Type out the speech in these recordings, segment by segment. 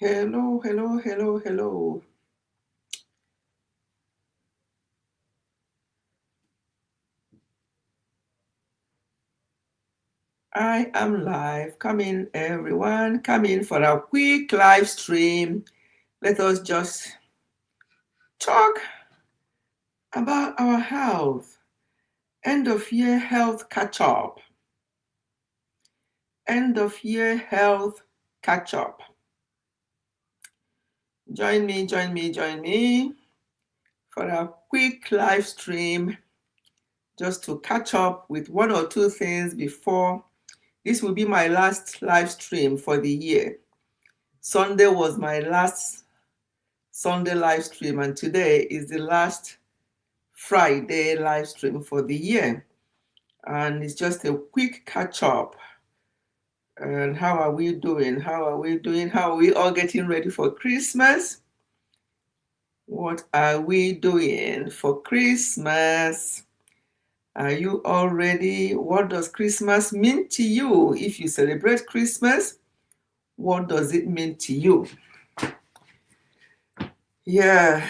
Hello, hello, hello, hello. I am live. Come in, everyone. Come in for a quick live stream. Let us just talk about our health. End of year health catch up. End of year health catch up. Join me, join me, join me for a quick live stream just to catch up with one or two things before. This will be my last live stream for the year. Sunday was my last Sunday live stream, and today is the last Friday live stream for the year. And it's just a quick catch up. And how are we doing? How are we doing? How are we all getting ready for Christmas? What are we doing for Christmas? Are you all ready? What does Christmas mean to you? If you celebrate Christmas, what does it mean to you? Yeah.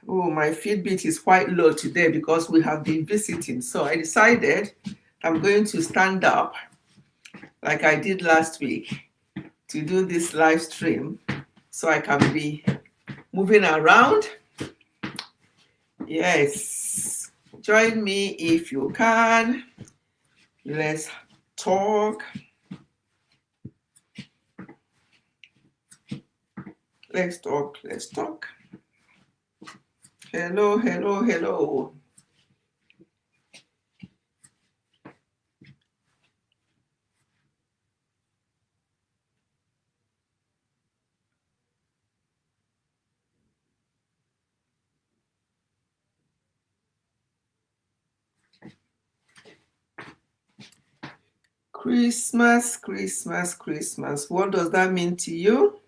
Oh, my Fitbit is quite low today because we have been visiting. So I decided I'm going to stand up like I did last week to do this live stream so I can be moving around. Yes. Join me if you can. Let's talk. Let's talk. Let's talk. Hello, hello, hello. Christmas, Christmas, Christmas. What does that mean to you?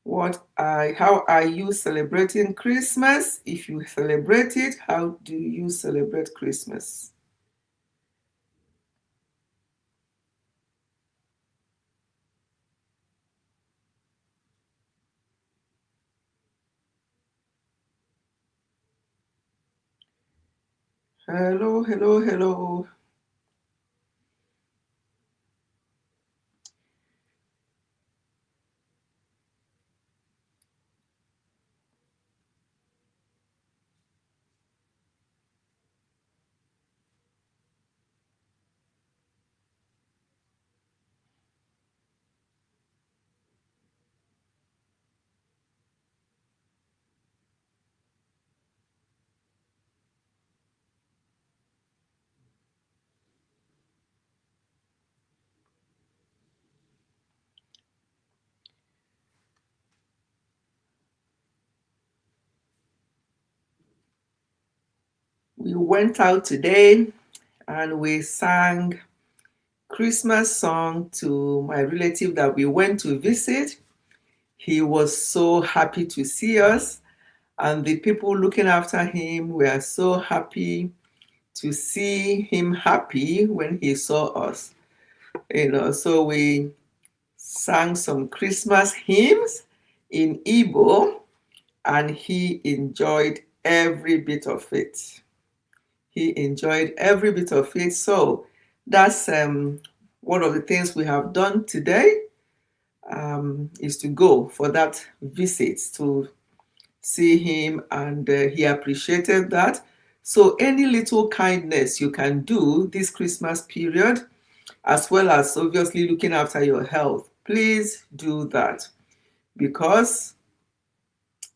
How are you celebrating Christmas? If you celebrate it, how do you celebrate Christmas? Hello, hello, hello. We went out today and we sang Christmas song to my relative that we went to visit. He was so happy to see us, and the people looking after him were so happy to see him happy when he saw us. So we sang some Christmas hymns in Igbo, and he enjoyed every bit of it. He enjoyed every bit of it. So that's one of the things we have done today, is to go for that visit to see him, and he appreciated that. So any little kindness you can do this Christmas period, as well as obviously looking after your health, please do that, because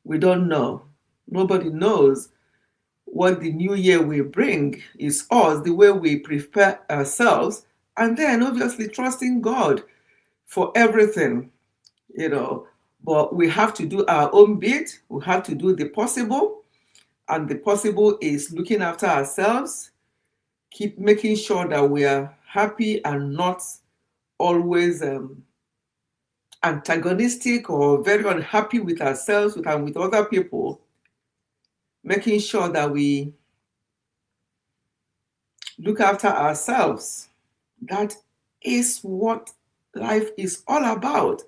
we don't know. Nobody knows what the new year will bring. Is us, the way we prepare ourselves, and then obviously trusting God for everything, you know. But we have to do our own bit. We have to do the possible. And the possible is looking after ourselves, keep making sure that we are happy and not always antagonistic or very unhappy with ourselves and with other people, making sure that we look after ourselves. That is what life is all about.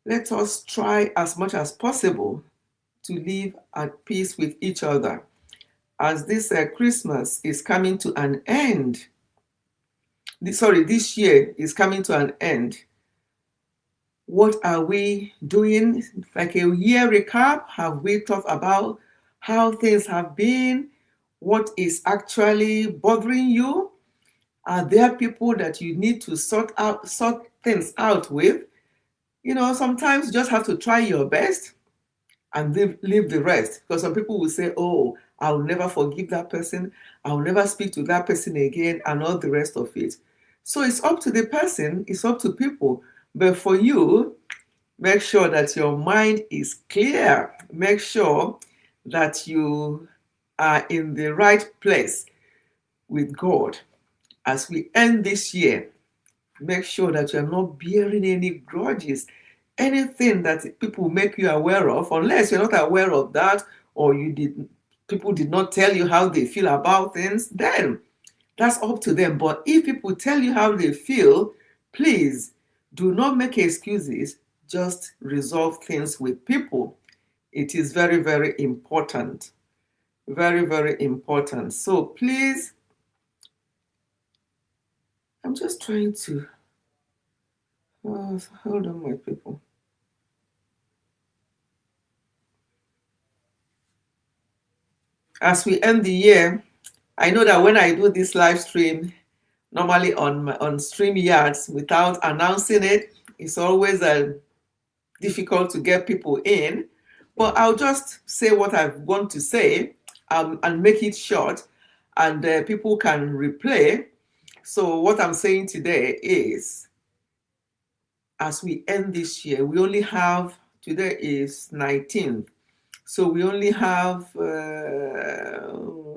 Let us try as much as possible to live at peace with each other. As this Christmas is coming to an end, this year is coming to an end, what are we doing? Like a year recap, have we thought about how things have been? What is actually bothering you? Are there people that you need to sort things out with? Sometimes you just have to try your best and leave the rest. Because some people will say, oh, I'll never forgive that person. I'll never speak to that person again, and all the rest of it. So it's up to the person, it's up to people. But for you, make sure that your mind is clear. Make sure that you are in the right place with God. As we end this year, make sure that you're not bearing any grudges, anything that people make you aware of, unless you're not aware of that, or people did not tell you how they feel about things, then that's up to them. But if people tell you how they feel, please do not make excuses. Just resolve things with people. It is very, very important. Very, very important. So please, I'm just trying to hold on, my people. As we end the year, I know that when I do this live stream, normally on StreamYards, without announcing it, it's always difficult to get people in. But I'll just say what I want to say, and make it short, and people can replay. So what I'm saying today is, as we end this year, we only have, today is 19th. So we only have,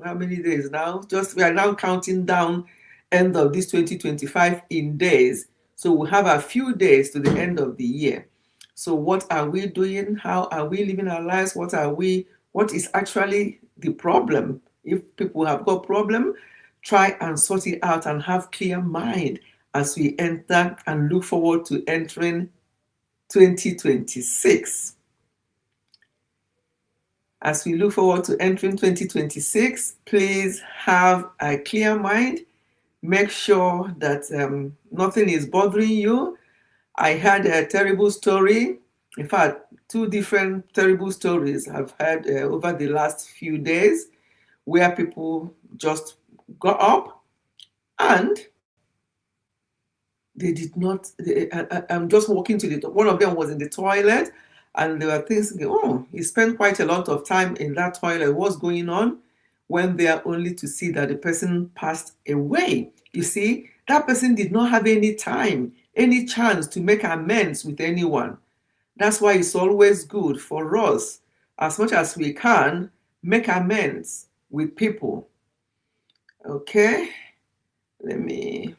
how many days now? We are now counting down end of this 2025 in days. So we have a few days to the end of the year. So what are we doing? How are we living our lives? What is actually the problem? If people have got problem, try and sort it out and have clear mind as we enter and look forward to entering 2026. As we look forward to entering 2026, please have a clear mind. Make sure that nothing is bothering you. I had a terrible story. In fact, two different terrible stories I've had over the last few days, where people just got up and they did not. I'm just walking to the. One of them was in the toilet, and they were thinking, "Oh, he spent quite a lot of time in that toilet. What's going on?" When they are only to see that the person passed away. You see, that person did not have any time, any chance to make amends with anyone. That's why it's always good for us, as much as we can, make amends with people. Okay, let me.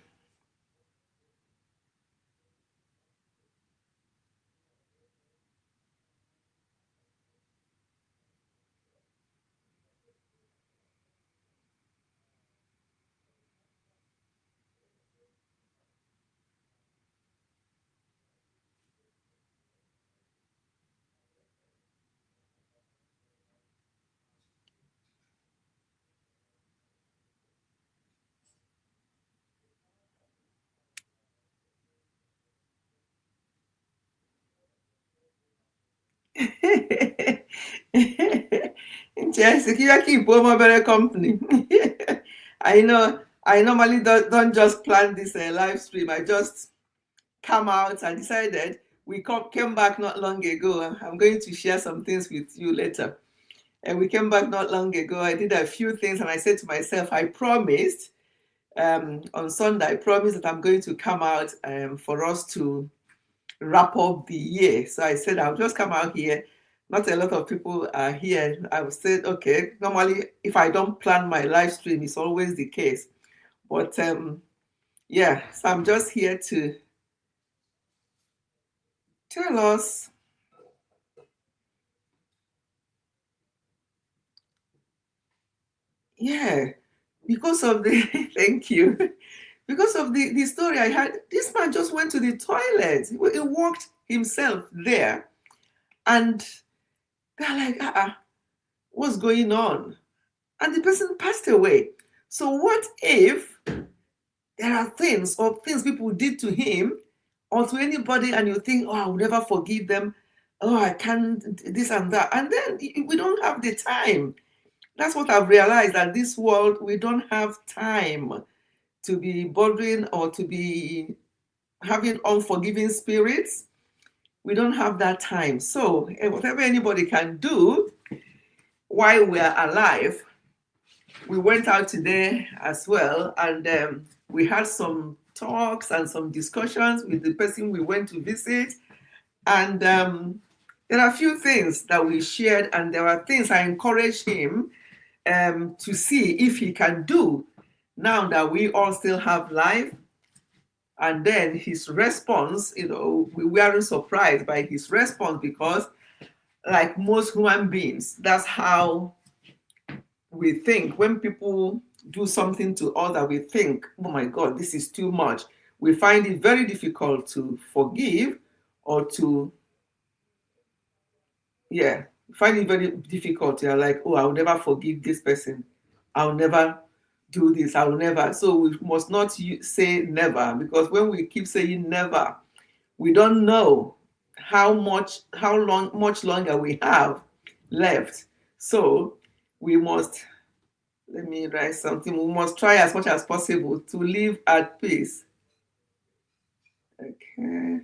Secure keep mobile company. I know. I normally don't just plan this live stream. I just come out. I decided came back not long ago. I'm going to share some things with you later. And we came back not long ago. I did a few things, and I said to myself, I promised on Sunday. I promised that I'm going to come out for us to wrap up the year. So I said I'll just come out here. Not a lot of people are here. I said, okay, normally if I don't plan my live stream, it's always the case. But yeah, so I'm just here to tell us, yeah, because of the thank you. Because of the story I had, this man just went to the toilet. He walked himself there, and they're like, what's going on? And the person passed away. So what if there are things people did to him or to anybody, and you think, oh, I'll never forgive them. Oh, I can't, this and that. And then we don't have the time. That's what I've realized, that this world, we don't have time to be bothering or to be having unforgiving spirits. We don't have that time. So whatever anybody can do while we're alive, we went out today as well, and we had some talks and some discussions with the person we went to visit. And there are a few things that we shared, and there are things I encouraged him to see if he can do now that we all still have life. And then his response, we weren't surprised by his response, because like most human beings, that's how we think. When people do something to others, we think, oh my God, this is too much. We find it very difficult to forgive, or to, find it very difficult. You're like, oh, I'll never forgive this person. I'll never do this. I'll never. So we must not say never, because when we keep saying never, we don't know how much longer we have left. So we must, let me write something. We must try as much as possible to live at peace. Okay.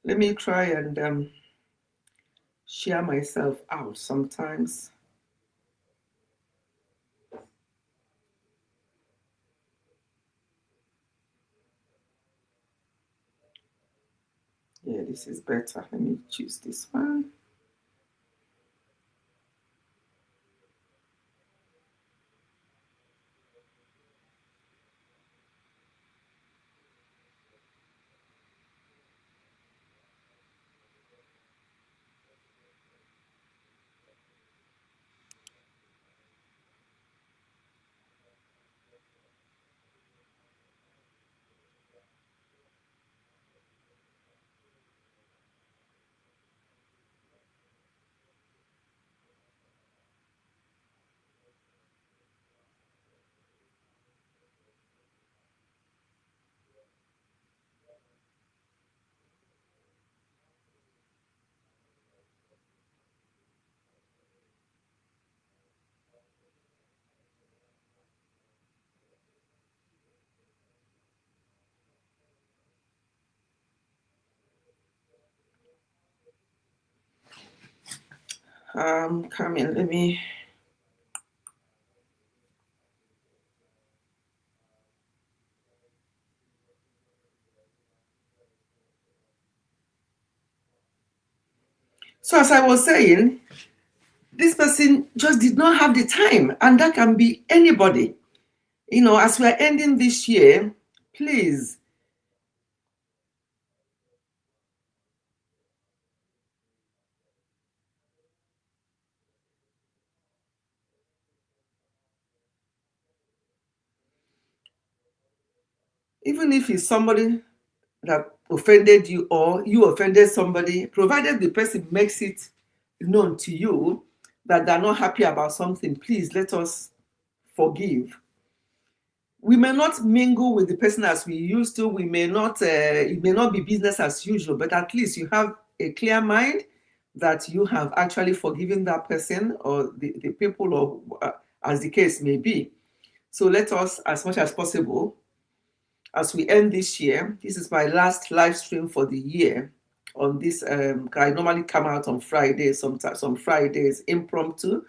Let me try and share myself out sometimes. Yeah, this is better. Let me choose this one. Coming, let me. So as I was saying, this person just did not have the time, and that can be anybody. As we're ending this year, please, even if it's somebody that offended you or you offended somebody, provided the person makes it known to you that they're not happy about something, please let us forgive. We may not mingle with the person as we used to. We may not, it may not be business as usual, but at least you have a clear mind that you have actually forgiven that person or the people, or as the case may be. So let us, as much as possible, as we end this year, this is my last live stream for the year on this. I normally come out on Fridays, sometimes some Fridays impromptu,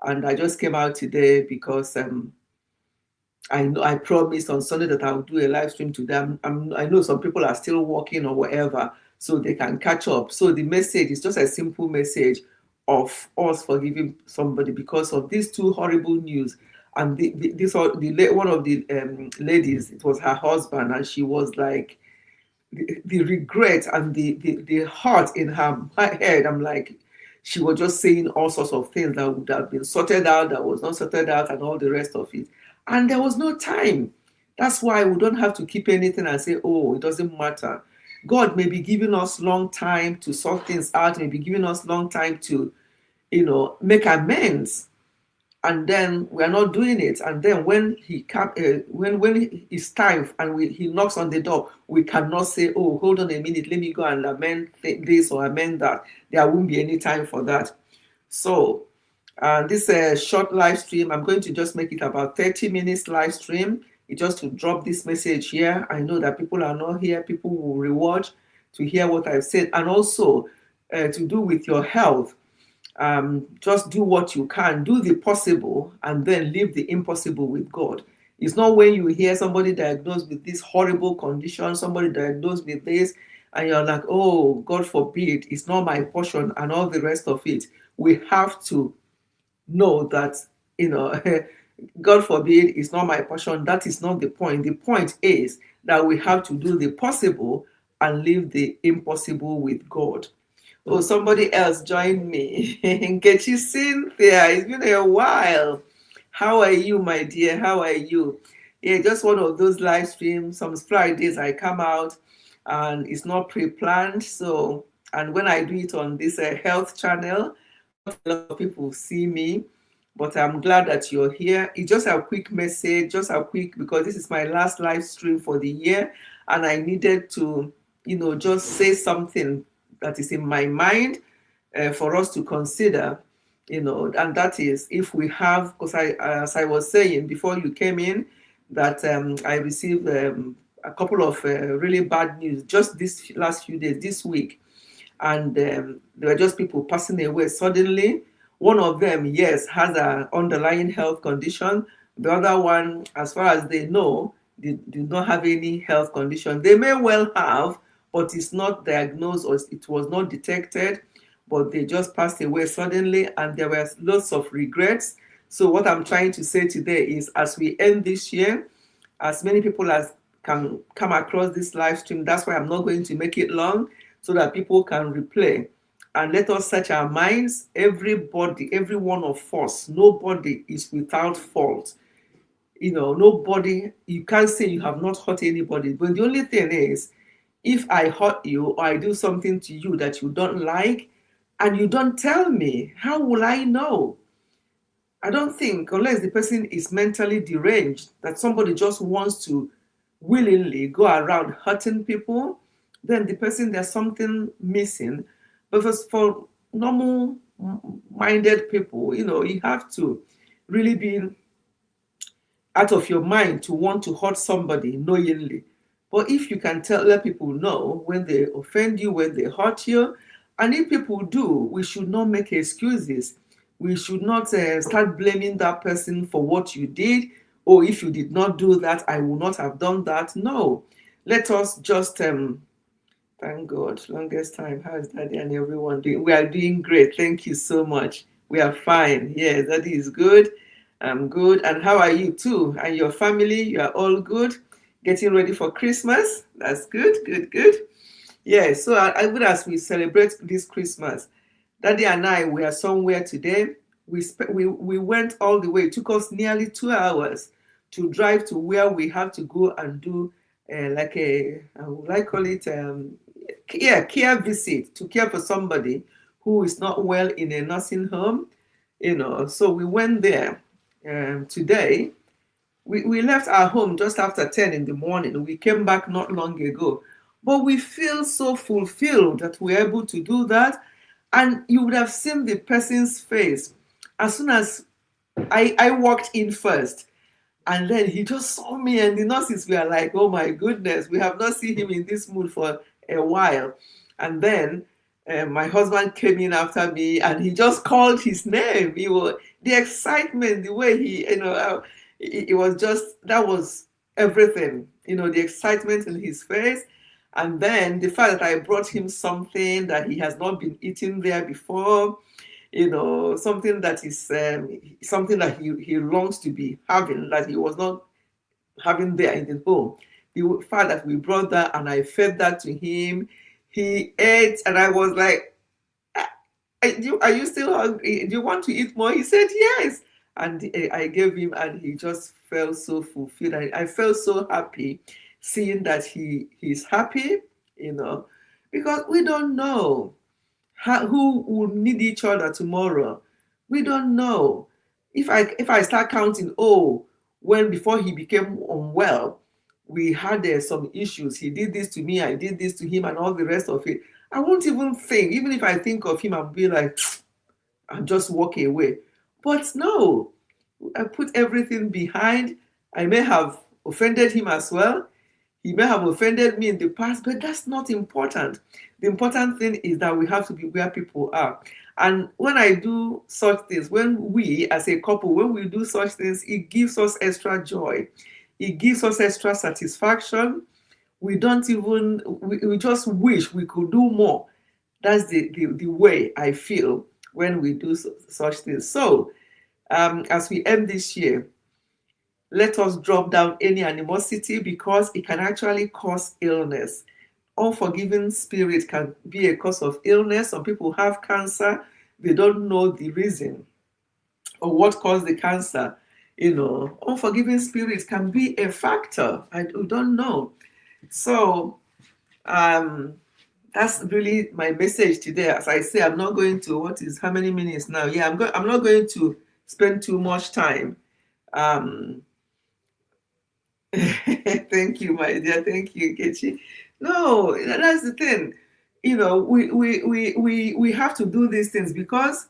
and I just came out today because I know I promised on Sunday that I'll do a live stream to them. I know some people are still working or whatever, so they can catch up. So the message is just a simple message of us forgiving somebody because of these two horrible news. And one of the ladies, it was her husband, and she was like, the regret and the hurt in her head. I'm like, she was just saying all sorts of things that would have been sorted out, that was not sorted out, and all the rest of it. And there was no time. That's why we don't have to keep anything and say, oh, it doesn't matter. God may be giving us long time to sort things out, may be giving us long time to, make amends, and then we are not doing it. And then when he come, when it's time and he knocks on the door, we cannot say, "Oh, hold on a minute, let me go and amend this or amend that." There won't be any time for that. So, this short live stream, I'm going to just make it about 30 minutes live stream. It's just to drop this message here. I know that people are not here. People will reward to hear what I've said, and also to do with your health. Just do what you can, do the possible, and then leave the impossible with God. It's not when you hear somebody diagnosed with this horrible condition, somebody diagnosed with this, and you're like, oh, God forbid, it's not my portion, and all the rest of it. We have to know that, God forbid, it's not my portion. That is not the point. The point is that we have to do the possible and leave the impossible with God. Oh, somebody else joined me. Nkechi Cynthia, it's been a while. How are you, my dear? How are you? Yeah, just one of those live streams. Some Fridays I come out and it's not pre-planned. So, and when I do it on this health channel, not a lot of people see me, but I'm glad that you're here. It's just a quick message, because this is my last live stream for the year, and I needed to, just say something that is in my mind for us to consider, and that is if we have, because as I was saying before you came in, that I received a couple of really bad news just this last few days, this week, and there were just people passing away suddenly. One of them, yes, has an underlying health condition. The other one, as far as they know, do not have any health condition. They may well have, but it's not diagnosed or it was not detected, but they just passed away suddenly, and there were lots of regrets. So what I'm trying to say today is, as we end this year, as many people as can come across this live stream, that's why I'm not going to make it long, so that people can replay. And let us search our minds. Everybody, every one of us, nobody is without fault. Nobody, you can't say you have not hurt anybody. But the only thing is, if I hurt you or I do something to you that you don't like and you don't tell me, how will I know? I don't think, unless the person is mentally deranged, that somebody just wants to willingly go around hurting people, then the person, there's something missing. But for normal minded people, you have to really be out of your mind to want to hurt somebody knowingly. But if you can let people know when they offend you, when they hurt you, and if people do, we should not make excuses. We should not start blaming that person for what you did. Or if you did not do that, I will not have done that. No, let us just thank God. Longest time. How is Daddy and everyone doing? We are doing great. Thank you so much. We are fine. Yeah, Daddy is good. I'm good. And how are you too? And your family? You are all good? Getting ready for Christmas? That's good, good, good. Yeah, so even as we celebrate this Christmas, Daddy and I, we are somewhere today. We went all the way. It took us nearly 2 hours to drive to where we have to go and do like a, what I call it, care visit, to care for somebody who is not well in a nursing home. So we went there today. We left our home just after 10 in the morning. We came back not long ago. But we feel so fulfilled that we're able to do that. And you would have seen the person's face as soon as I walked in first. And then he just saw me, and the nurses were like, oh my goodness, we have not seen him in this mood for a while. And then my husband came in after me, and he just called his name. The excitement, the way he, it was just, that was everything, the excitement in his face. And then the fact that I brought him something that he has not been eating there before, something that is something that he longs to be having, that he was not having there in his home. The fact that we brought that and I fed that to him, he ate, and I was like, are you still hungry? Do you want to eat more? He said yes. And I gave him, and he just felt so fulfilled. I felt so happy seeing that he's happy, because we don't know who will need each other tomorrow. We don't know. If I start counting, when before he became unwell, we had some issues. He did this to me, I did this to him, and all the rest of it. I won't even think. Even if I think of him, I'll be like, I'll just walk away. But no, I put everything behind. I may have offended him as well. He may have offended me in the past, but that's not important. The important thing is that we have to be where people are. And when I do such things, when we as a couple, when we do such things, it gives us extra joy. It gives us extra satisfaction. We don't even, we just wish we could do more. That's the way I feel when we do such things. So, as we end this year, let us drop down any animosity, because it can actually cause illness. Unforgiving spirit can be a cause of illness. Some people have cancer, they don't know the reason or what caused the cancer. Unforgiving spirits can be a factor. I don't know. So that's really my message today. As I say, I'm not going to, how many minutes now? Yeah, I'm not going to spend too much time. Thank you, my dear. Thank you, Kechi. No, that's the thing. We have to do these things because,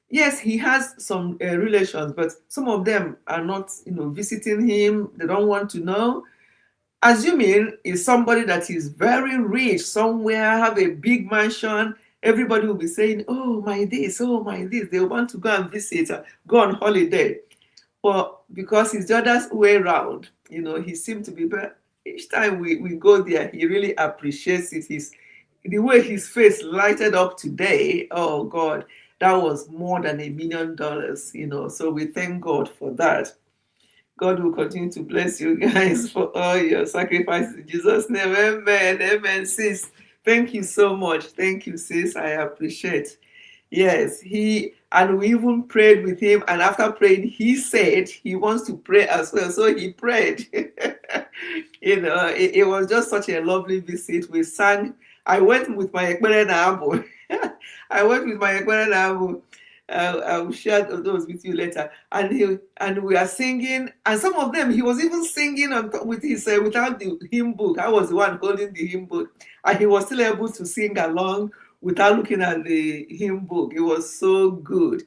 yes, he has some relations, but some of them are not, visiting him. They don't want to know. Assuming is somebody that is very rich somewhere, have a big mansion, everybody will be saying, oh my this, oh my this. They want to go and visit, go on holiday. But because it's the other way around, he seemed to be, but each time we go there, he really appreciates it. The way his face lighted up today, oh God, that was more than $1 million, so we thank God for that. God will continue to bless you guys for all your sacrifices in Jesus' name. Amen. Amen, sis. Thank you so much. Thank you, sis. I appreciate. Yes, we even prayed with him, and after praying, he said he wants to pray as well. So he prayed. It was just such a lovely visit. We sang. I went with my Ekpere Abu. I went with my Ekpere Abu. I will share those with you later. And we are singing, and some of them he was even singing with his without the hymn book. I was the one holding the hymn book, and he was still able to sing along without looking at the hymn book. It was so good.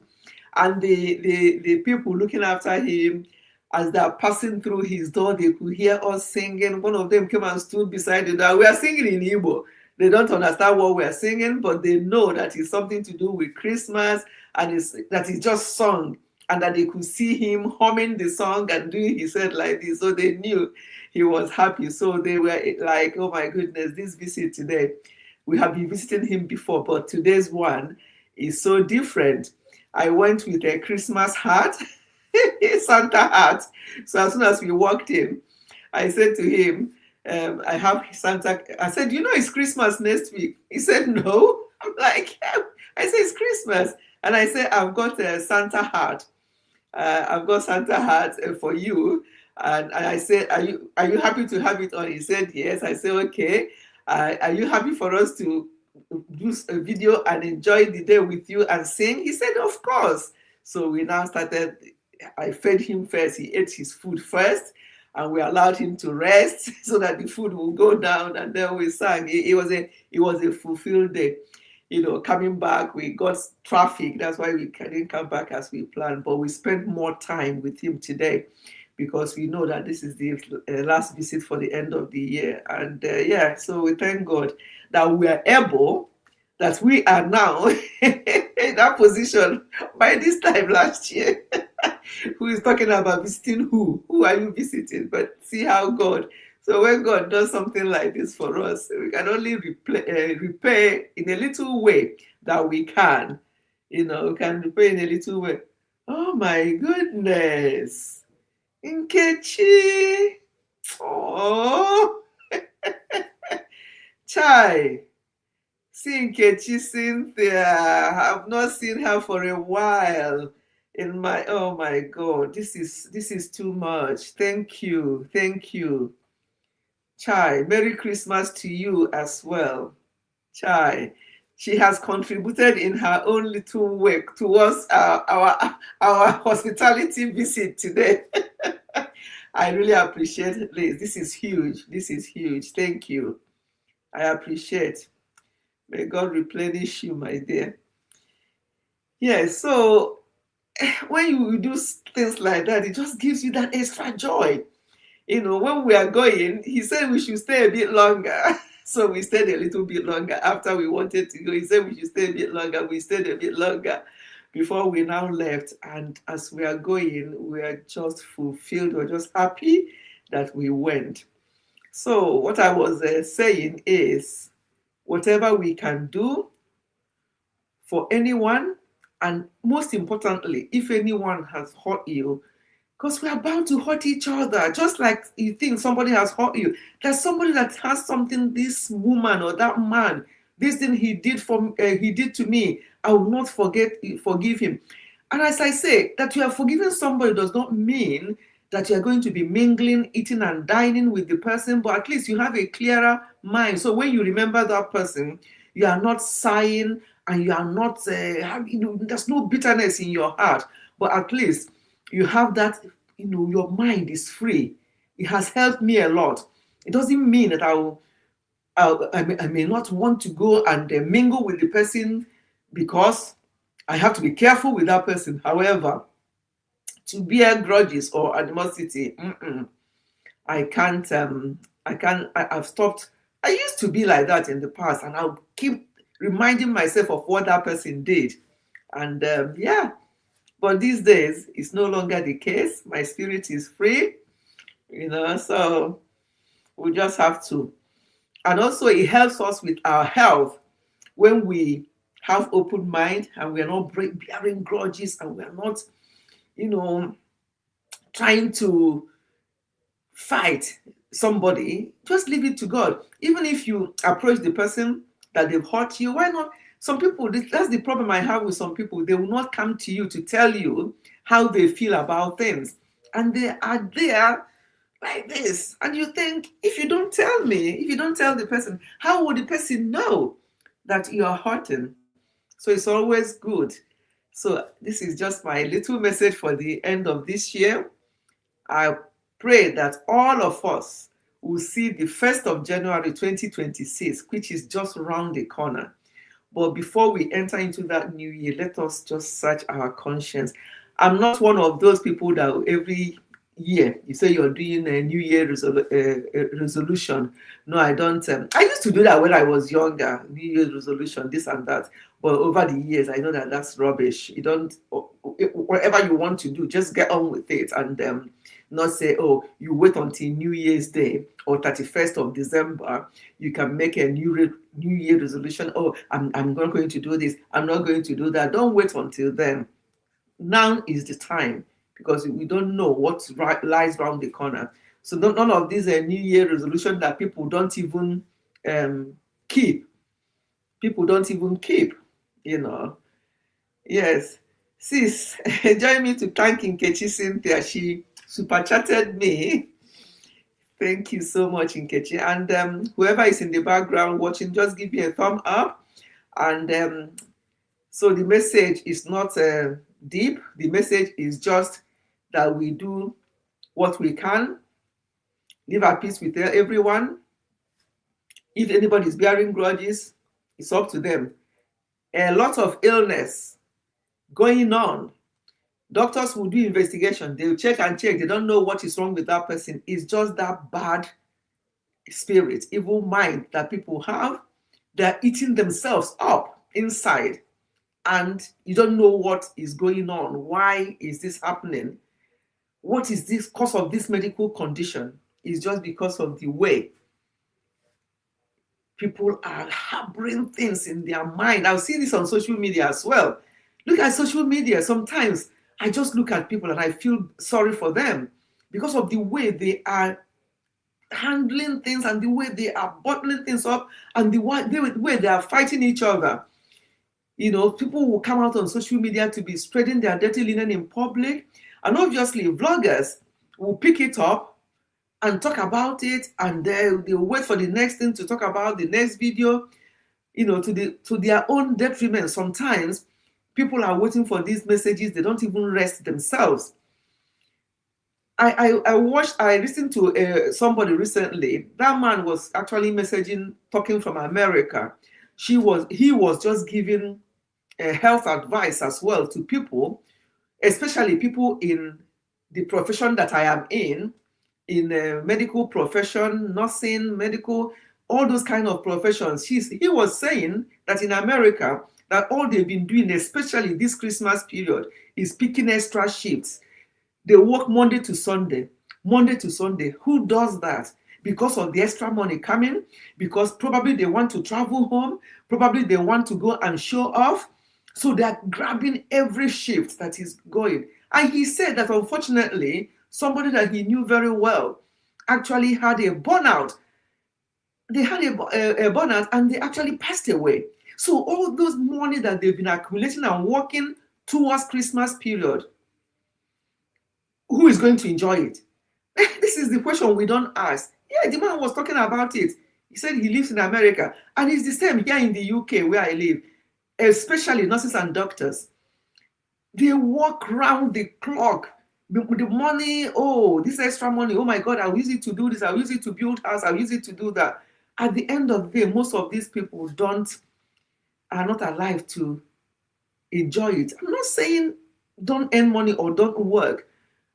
And the people looking after him, as they're passing through his door, they could hear us singing. One of them came and stood beside the door. We are singing in Igbo. They don't understand what we're singing, but they know that it's something to do with Christmas, and that it's just sung, and that they could see him humming the song and doing his head like this. So they knew he was happy. So they were like, oh my goodness, this visit today, we have been visiting him before, but today's one is so different. I went with a Christmas hat, Santa hat. So as soon as we walked in, I said to him, I have Santa. I said, it's Christmas next week. He said, no. I'm like, I said, it's Christmas. And I said, I've got a Santa hat. I've got Santa hat for you. And I said, are you happy to have it on? He said, yes. I said, okay. Are you happy for us to do a video and enjoy the day with you and sing? He said, of course. So we now started. I fed him first. He ate his food first, and we allowed him to rest so that the food will go down, and then we sang. It was a fulfilled day. Coming back, we got traffic. That's why we didn't come back as we planned, but we spent more time with him today because we know that this is the last visit for the end of the year. And so we thank God that we are able, that we are now in that position by this time last year. Who is talking about visiting who? Who are you visiting? But see how God. So when God does something like this for us, we can only repay in a little way that we can. We can repay in a little way. Oh my goodness. Nkechi. Oh, Chai. See Nkechi Cynthia. I've not seen her for a while. Oh my God, this is too much. Thank you. Thank you. Chai, Merry Christmas to you as well. Chai. She has contributed in her own little way towards our hospitality visit today. I really appreciate this. This is huge. This is huge. Thank you. I appreciate. May God replenish you, my dear. Yes, so when you do things like that, it just gives you that extra joy. When we are going, he said we should stay a bit longer. So we stayed a little bit longer after we wanted to go. He said we should stay a bit longer. We stayed a bit longer before we now left. And as we are going, we are just fulfilled. We're just happy that we went. So what I was saying is, whatever we can do for anyone, and most importantly, if anyone has hurt you, because we are bound to hurt each other. Just like you think somebody has hurt you, there's somebody that has something, this woman or that man, this thing he did to me, I will not forgive him. And as I say, that you are forgiving somebody does not mean that you are going to be mingling, eating and dining with the person, but at least you have a clearer mind. So when you remember that person, you are not sighing and you are not, there's no bitterness in your heart, but at least you have that, your mind is free. It has helped me a lot. It doesn't mean that I may not want to go and mingle with the person because I have to be careful with that person. However, to bear grudges or animosity, I've stopped. I used to be like that in the past, and I'll keep reminding myself of what that person did. And but these days, it's no longer the case. My spirit is free, so we just have to. And also, it helps us with our health when we have open mind and we are not bearing grudges and we are not, trying to fight somebody. Just leave it to God. Even if you approach the person that they've hurt you, why not? Some people, that's the problem I have with some people. They will not come to you to tell you how they feel about things. And they are there like this. And you think, if you don't tell me, if you don't tell the person, how would the person know that you are hurting? So it's always good. So this is just my little message for the end of this year. I pray that all of us will see the 1st of January 2026, which is just around the corner. But before we enter into that new year, let us just search our conscience. I'm not one of those people that every year you say you're doing a New Year resolution. No, I don't. I used to do that when I was younger, New Year's resolution, this and that. But over the years, I know that that's rubbish. You don't, whatever you want to do, just get on with it and not say, oh, you wait until New Year's Day or 31st of December, you can make a New Year resolution. Oh, I'm not going to do this. I'm not going to do that. Don't wait until then. Now is the time, because we don't know what lies around the corner. So none of these New Year resolution that people don't even keep. People don't even keep, Yes. Sis, join me to thank Nkechi Cynthia. She super chatted me. Thank you so much, Nkechi. And whoever is in the background watching, just give me a thumb up. And so the message is not deep. The message is just that we do what we can, live at peace with everyone. If anybody is bearing grudges, it's up to them. A lot of illness going on. Doctors will do investigation. They'll check and check. They don't know what is wrong with that person. It's just that bad spirit, evil mind that people have. They're eating themselves up inside. and you don't know what is going on. Why is this happening? What is this cause of this medical condition? It's just because of the way people are harboring things in their mind. I've seen this on social media as well. Look at social media. Sometimes I just look at people and I feel sorry for them because of the way they are handling things and the way they are bottling things up and the way they are fighting each other. People will come out on social media to be spreading their dirty linen in public. And obviously, vloggers will pick it up and talk about it, and they'll wait for the next thing to talk about, the next video, to their own detriment. Sometimes people are waiting for these messages, they don't even rest themselves. I listened to somebody recently. That man was actually messaging, talking from America. He was just giving health advice as well to people, especially people in the profession that I am in medical profession, nursing, medical, all those kind of professions. He was saying that in America, that all they've been doing, especially this Christmas period, is picking extra shifts. They work Monday to Sunday. Monday to Sunday. Who does that? Because of the extra money coming, because probably they want to travel home, probably they want to go and show off. So they're grabbing every shift that is going. And he said that unfortunately, somebody that he knew very well actually had a burnout. They had a burnout and they actually passed away. So all those money that they've been accumulating and working towards Christmas period, who is going to enjoy it? This is the question we don't ask. Yeah, the man was talking about it. He said he lives in America, and it's the same here in the UK where I live, especially nurses and doctors. They work round the clock. The money, this extra money, oh my God, I'll use it to do this, I'll use it to build house, I'll use it to do that. At the end of the day, most of these people are not alive to enjoy it. I'm not saying don't earn money or don't work,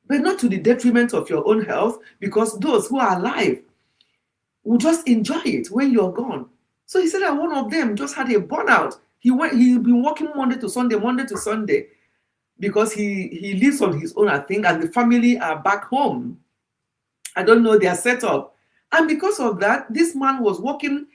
but not to the detriment of your own health, because those who are alive will just enjoy it when you're gone. So he said that one of them just had a burnout. He'd been working Monday to Sunday, because he lives on his own, I think, and the family are back home. I don't know their setup. And because of that, this man was working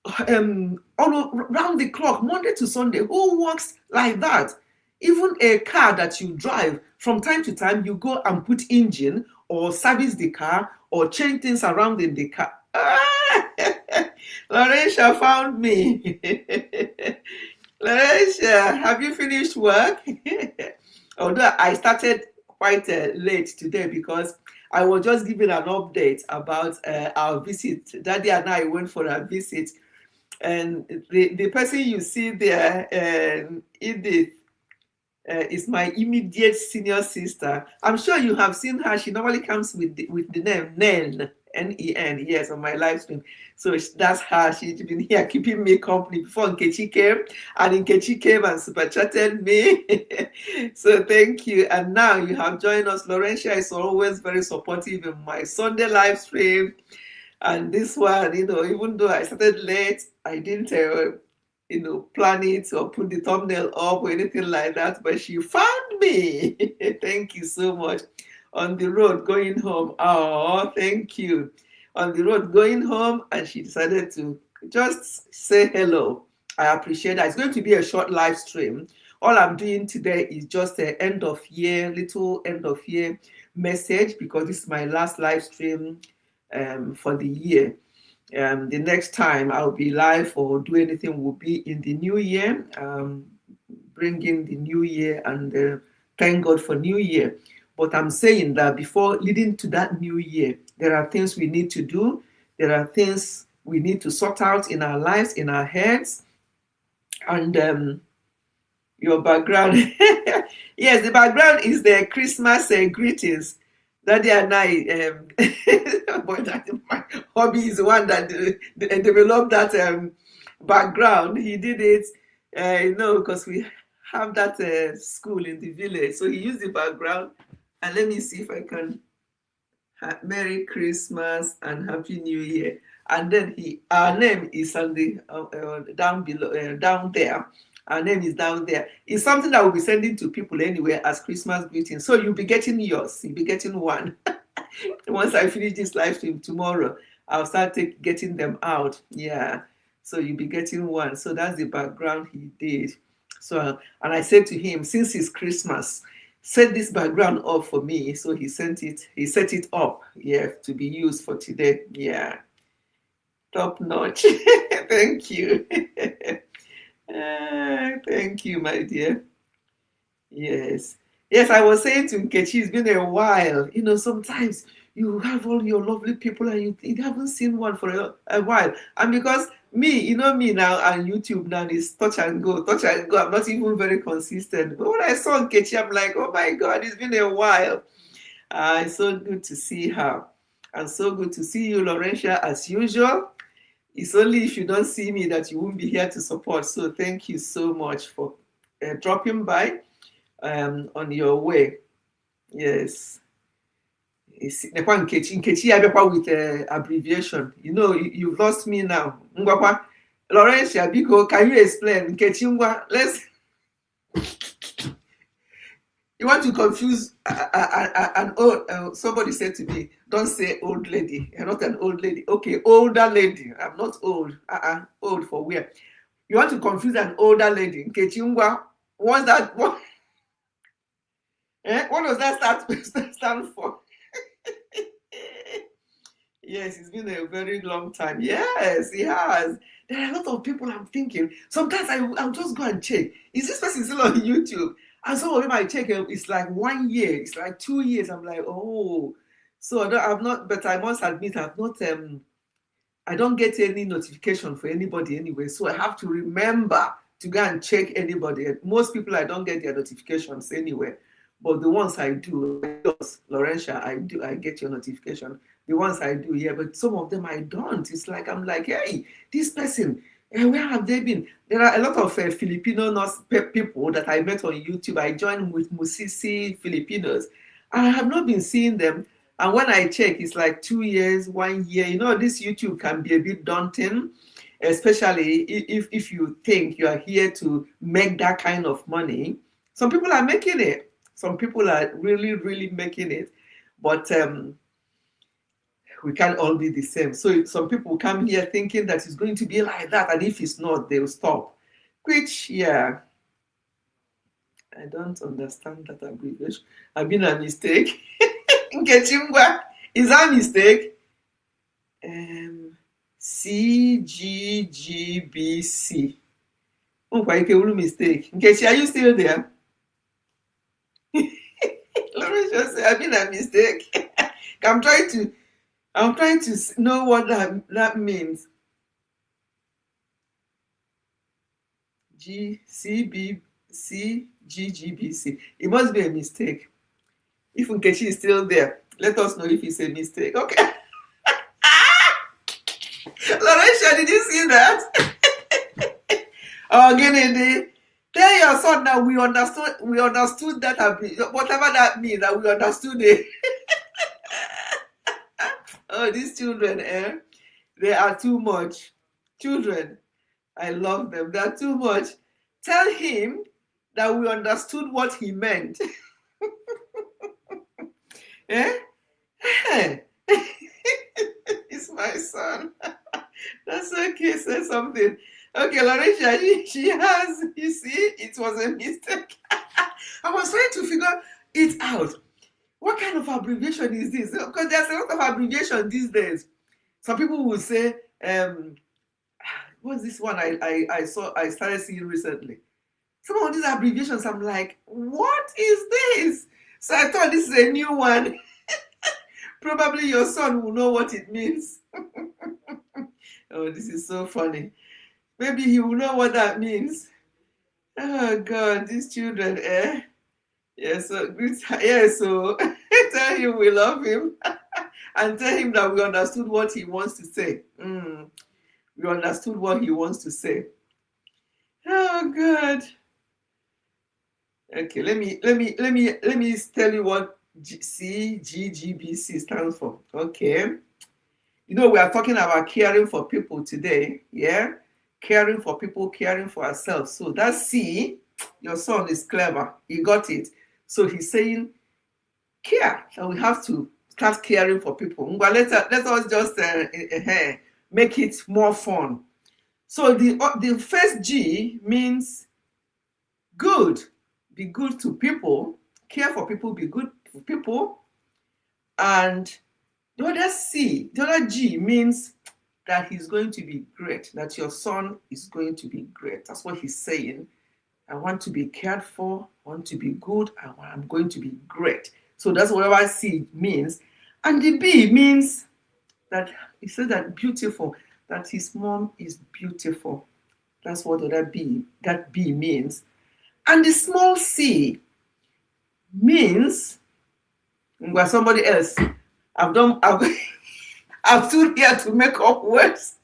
all around the clock, Monday to Sunday. Who works like that? Even a car that you drive, from time to time, you go and put engine or service the car or change things around in the car. Laurentia found me. Laurentia, have you finished work? Although I started quite late today because I was just giving an update about our visit. Daddy and I went for a visit, and the person you see there, Edith, is my immediate senior sister. I'm sure you have seen her. She normally comes with the name Nen, Nen, yes, on my live stream. So that's her. She's been here keeping me company before Nkechi came, and Nkechi came and super chatted me. So thank you. And now you have joined us. Laurentia is always very supportive in my Sunday live stream. And this one, even though I started late, I didn't plan it or put the thumbnail up or anything like that, but she found me. Thank you so much. On the road going home. Oh, thank you. On the road going home, and she decided to just say hello. I appreciate that. It's going to be a short live stream. All I'm doing today is just an little end of year message, because this is my last live stream for the year. The next time I'll be live or do anything will be in the new year, bringing the new year and thank God for new year. But I'm saying that before leading to that new year, there are things we need to do. There are things we need to sort out in our lives, in our heads. And your background, yes, the background is the Christmas greetings. Daddy and I, but my hobby is the one that developed that background. He did it, because we have that school in the village. So he used the background. And let me see if I can. Merry Christmas and Happy New Year. And then our name is on the down below, down there. Our name is down there. It's something that we'll be sending to people anyway as Christmas greeting. So you'll be getting yours. You'll be getting one. Once I finish this live stream tomorrow, I'll start getting them out. Yeah. So you'll be getting one. So that's the background he did. So, and I said to him, since it's Christmas, set this background up for me. So he set it up, yeah, to be used for today. Yeah. Top notch. Thank you. Thank you, my dear. Yes. Yes, I was saying to Nkechi, it's been a while. You know, sometimes you have all your lovely people and you haven't seen one for a while. And because me now on YouTube now is touch and go. I'm not even very consistent. But when I saw Nkechi, I'm like, oh my God, it's been a while. It's so good to see her. And so good to see you, Laurentia, as usual. It's only if you don't see me that you won't be here to support. So thank you so much for dropping by on your way. Yes. Nkechi abịakwa with abbreviation. You know, you've lost me now. Ngwakwa, Laurentia, Biko, can you explain? Nkechi ngwa, let's... You want to confuse an old... somebody said to me, don't say old lady. You're not an old lady. Okay, older lady. I'm not old. Old for where? You want to confuse an older lady. Nkechi ngwa, what's that? What does that stand for? Yes, it's been a very long time. Yes, it has. There are a lot of people I'm thinking. Sometimes I'll just go and check. Is this person still on YouTube? And some of them I check, it's like 1 year, it's like 2 years. I'm like, oh. So I've not, but I must admit, I've not, I don't get any notification for anybody anyway. So I have to remember to go and check anybody. Most people, I don't get their notifications anyway. But the ones I do, Laurentia, I get your notification. The ones I do, yeah, but some of them I don't. It's like, I'm like, hey, this person, where have they been? There are a lot of Filipino people that I met on YouTube. I joined with Musisi Filipinos. I have not been seeing them. And when I check, it's like 2 years, 1 year. You know, this YouTube can be a bit daunting, especially if you think you are here to make that kind of money. Some people are making it. Some people are really, really making it. But we can't all be the same. So some people come here thinking that it's going to be like that. And if it's not, they'll stop. Which, yeah, I don't understand that abbreviation. I've been a mistake. Nkechimwa, is that a mistake? CGGBC. Oh, why can mistake? Nkechi, are you still there? Let me just say, I've been a mistake. I'm trying to know what that means. CGGBC. It must be a mistake. If Nkechi is still there, let us know if it's a mistake. Okay. Laurentia, did you see that? Oh, Kennedy. Tell your son that we understood that, whatever that means, that we understood it. Oh, these children, they are too much. Children, I love them. They are too much. Tell him that we understood what he meant. It's my son. That's okay. Say something. Okay, Laurentia, she has, you see, it was a mistake. I was trying to figure it out. What kind of abbreviation is this? Because there's a lot of abbreviation these days. Some people will say, what's this one I started seeing recently? Some of these abbreviations, I'm like, what is this? So I thought this is a new one. Probably your son will know what it means. Oh, this is so funny. Maybe he will know what that means. Oh God, these children, Yes, so tell him we love him and tell him that we understood what he wants to say. We understood what he wants to say. Oh God. Okay, let me tell you what CGGBC stands for. Okay. You know, we are talking about caring for people today. Yeah. caring for people, caring for ourselves. So that C, your son is clever. He got it. So he's saying care, and we have to start caring for people. But let us just make it more fun. So the first G means good. Be good to people. Care for people. Be good for people. And the other C, the other G means that he's going to be great, that your son is going to be great. That's what he's saying. I want to be cared for, I want to be good, and I'm going to be great. So that's whatever C means. And the B means that he said that beautiful, that his mom is beautiful. That's what that B means. And the small c means, well, somebody else. I've stood here to make up words.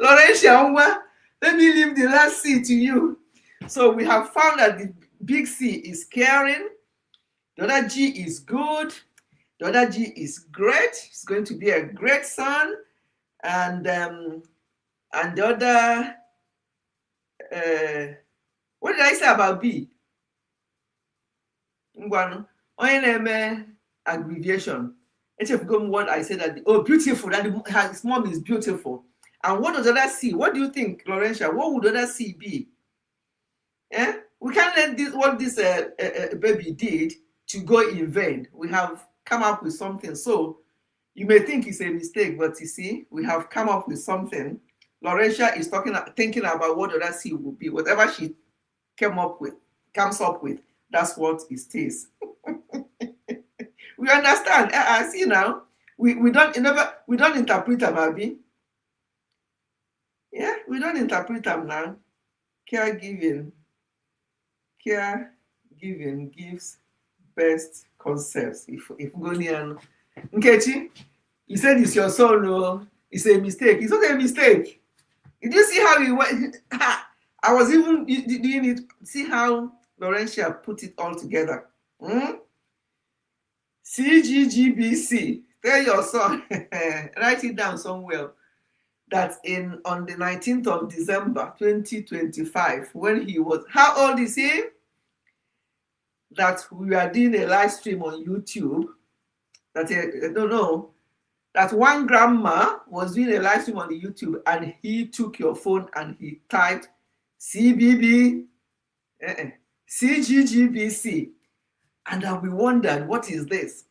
Laurentia, let me leave the last C to you. So we have found that the big C is caring, the other G is good, the other G is great. He's going to be a great son, and the other, what did I say about B? Ngwanu, abbreviation. What I said that beautiful, that his mom is beautiful. And what does the other C? What do you think, Laurentia? What would the other C be? Yeah? We can't let what this baby did to go in vain. We have come up with something. So you may think it's a mistake, but you see, we have come up with something. Laurentia is thinking about what the other C would be. Whatever she comes up with, that's what it is. We understand. I see now. We don't interpret them, Abby. Yeah, we don't interpret them now. Caregiving gives best concepts. If Gonian Nkechi, he said it's your son, no, it's a mistake. It's not a mistake. Did you see how he went? I was even doing it. See how Laurentia put it all together. CGGBC. Tell your son, write it down somewhere. That on the 19th of December 2025, when he was, how old is he? That we are doing a live stream on YouTube. That I don't know. That one grandma was doing a live stream on the YouTube, and he took your phone and he typed CGGBC, and then we wondered, what is this?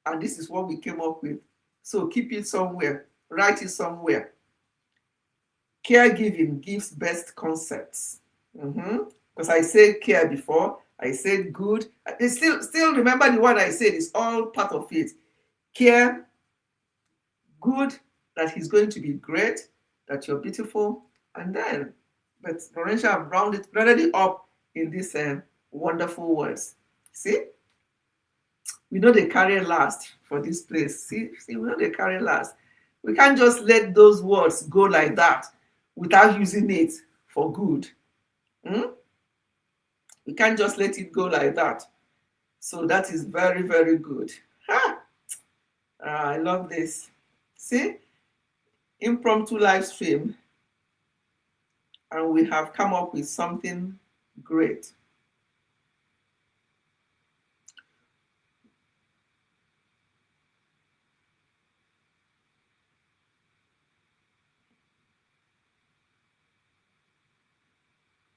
And this is what we came up with. So keep it somewhere, write it somewhere. Caregiving gives best concepts. Because I said care before, I said good. I still remember the one I said. It's all part of it. Care, good, that he's going to be great, that you're beautiful, and then, but Laurentia have rounded it up in these wonderful words. See? We know they carry last for this place. See, we know they carry last. We can't just let those words go like that without using it for good. We can't just let it go like that. So that is very, very good. I love this. See? Impromptu live stream. And we have come up with something great.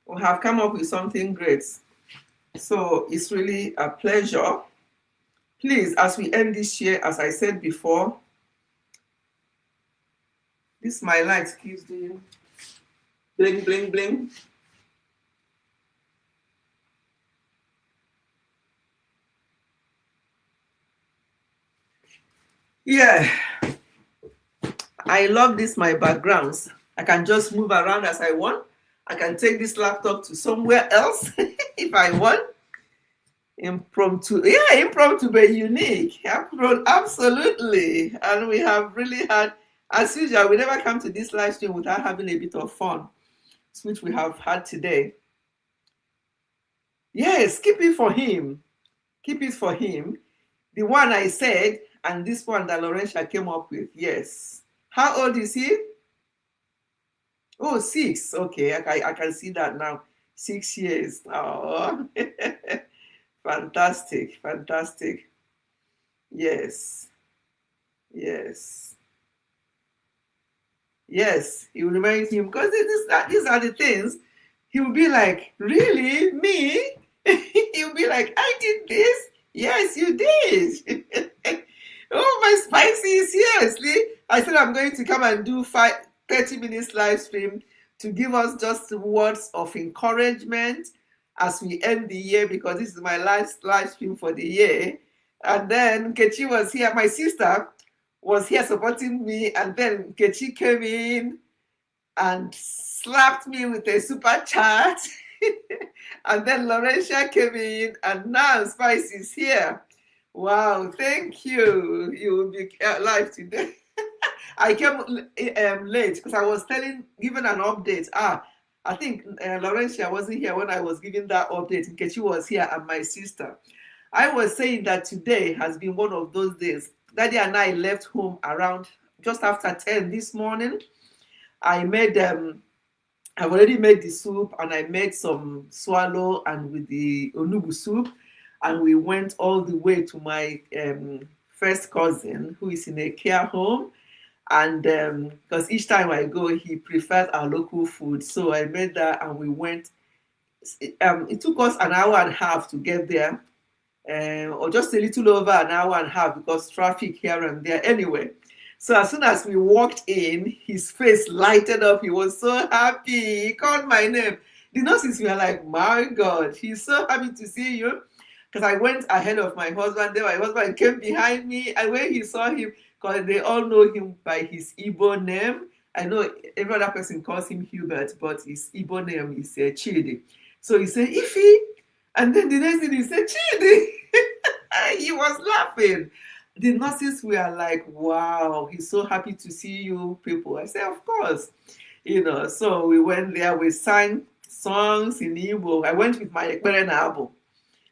We have come up with something great. So it's really a pleasure. Please, as we end this year, as I said before, this my light keeps doing bling, bling, bling. Yeah, I love this, my backgrounds. I can just move around as I want. I can take this laptop to somewhere else if I want. Impromptu, but unique. Absolutely. And we have really had, as usual, we never come to this live stream without having a bit of fun, which we have had today. Yes, keep it for him. Keep it for him. The one I said, and this one that Laurentia came up with. Yes. How old is he? Oh, 6. Okay, I can see that now. 6 years. Oh, fantastic, fantastic. Yes, yes, yes. It will remind him because these are the things. He will be like, really, me? He'll be like, I did this. Yes, you did. Oh, my spicy, seriously. I said I'm going to come and do 30 minutes live stream to give us just words of encouragement as we end the year because this is my last live stream for the year. And then Kechi was here, my sister was here supporting me, and then Kechi came in and slapped me with a super chat. And then Laurentia came in, and now Spice is here. Wow, thank you. You will be live today. I came late because I was giving an update. I think Laurentia wasn't here when I was giving that update. Nkechi was here and my sister. I was saying that today has been one of those days. Daddy and I left home around just after 10 this morning. I've already made the soup and I made some swallow and with the onubu soup, and we went all the way to my first cousin who is in a care home, and because each time I go he prefers our local food, so I made that and we went. It took us an hour and a half to get there, or just a little over an hour and a half because traffic here and there. Anyway, so as soon as we walked in, his face lighted up. He was so happy. He called my name. The nurses were like, my God, he's so happy to see you. Because I went ahead of my husband. Then my husband came behind me. And when he saw him, because they all know him by his Igbo name. I know every other person calls him Hubert, but his Igbo name is Chidi. So he said, Ifi. And then the next thing he said, Chidi. He was laughing. The nurses were like, wow, he's so happy to see you people. I said, of course. So we went there, we sang songs in Igbo. I went with my Ekpere Abo.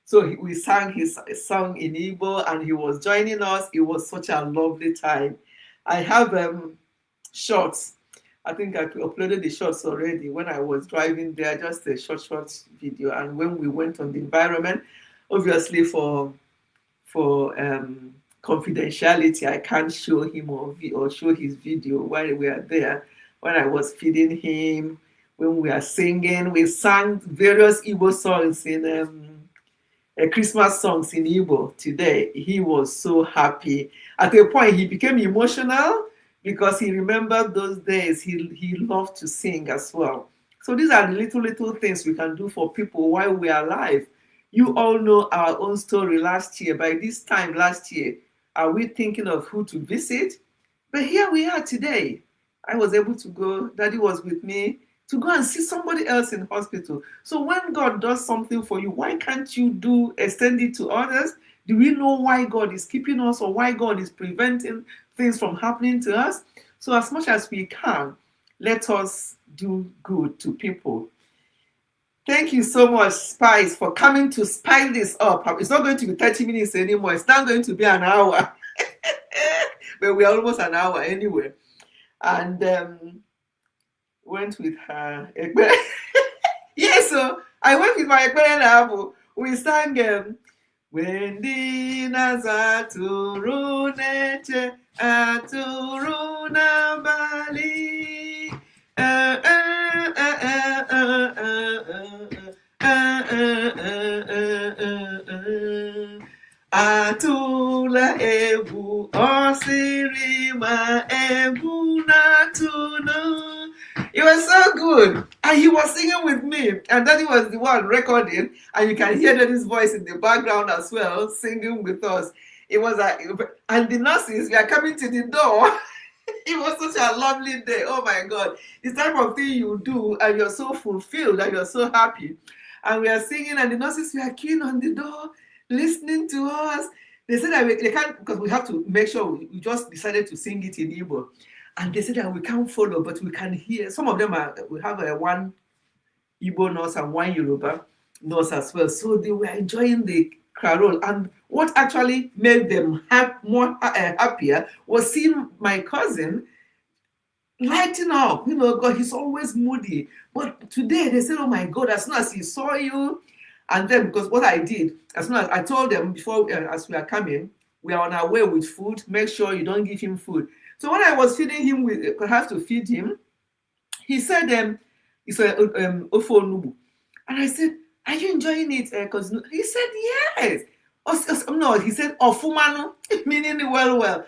So we sang his song in Igbo and he was joining us. It was such a lovely time. I have shorts. I think I uploaded the shorts already when I was driving there, just a short video. And when we went on the environment, obviously for confidentiality, I can't show him or show his video while we are there. When I was feeding him, when we are singing, we sang various Igbo songs in Christmas songs in Igbo today. He was so happy. At a point, he became emotional because he remembered those days. He loved to sing as well. So these are the little things we can do for people while we are alive. You all know our own story last year. By this time last year, are we thinking of who to visit? But here we are today. I was able to go. Daddy was with me to go and see somebody else in hospital. So when God does something for you, why can't you extend it to others? Do we know why God is keeping us or why God is preventing things from happening to us? So as much as we can, let us do good to people. Thank you so much, Spice, for coming to spice this up. It's not going to be 30 minutes anymore. It's not going to be an hour. But we're almost an hour anyway. And went with her. Yes, so I went with my Ekpere Abo. We sang Wendi Nazaturu Neche Aturu Nabali Atula Ebu Osirima Ebu Natuna. It was so good. And he was singing with me. And Daddy was the one recording. And you can hear Daddy's voice in the background as well, singing with us. It was and the nurses were coming to the door. It was such a lovely day. Oh my God. It's the type of thing you do and you're so fulfilled and you're so happy. And we are singing and the nurses were queuing on the door, listening to us. They said that they can't, because we have to make sure we just decided to sing it in Igbo. And they said that we can't follow, but we can hear. Some of them we have one Igbo nurse and one Yoruba nurse as well. So they were enjoying the carol. And what actually made them more happier was seeing my cousin lighting up. You know, God, he's always moody. But today they said, oh my God, as soon as he saw you, and then because what I did, as soon as I told them before, as we are coming, we are on our way with food, make sure you don't give him food. So when I was feeding him with, I have to feed him, he said, it's a ofo nubu. And I said, are you enjoying it? Because he said, yes. No, he said, ofumano, meaning well.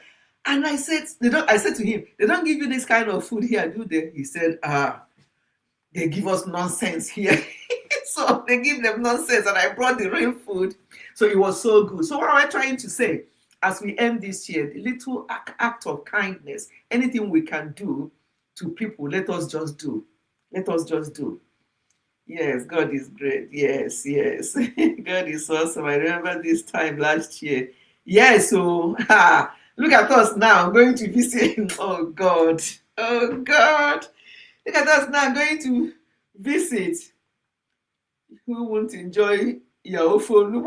And I said, I said to him, they don't give you this kind of food here, do they? He said, they give us nonsense here. So they give them nonsense, and I brought the real food. So it was so good. So what am I trying to say? As we end this year, the little act of kindness, anything we can do to people, let us just do. Let us just do. Yes, God is great. Yes. God is awesome. I remember this time last year. Yes, so look at us now going to visit. Oh God. Look at us now going to visit. Who won't enjoy your phone?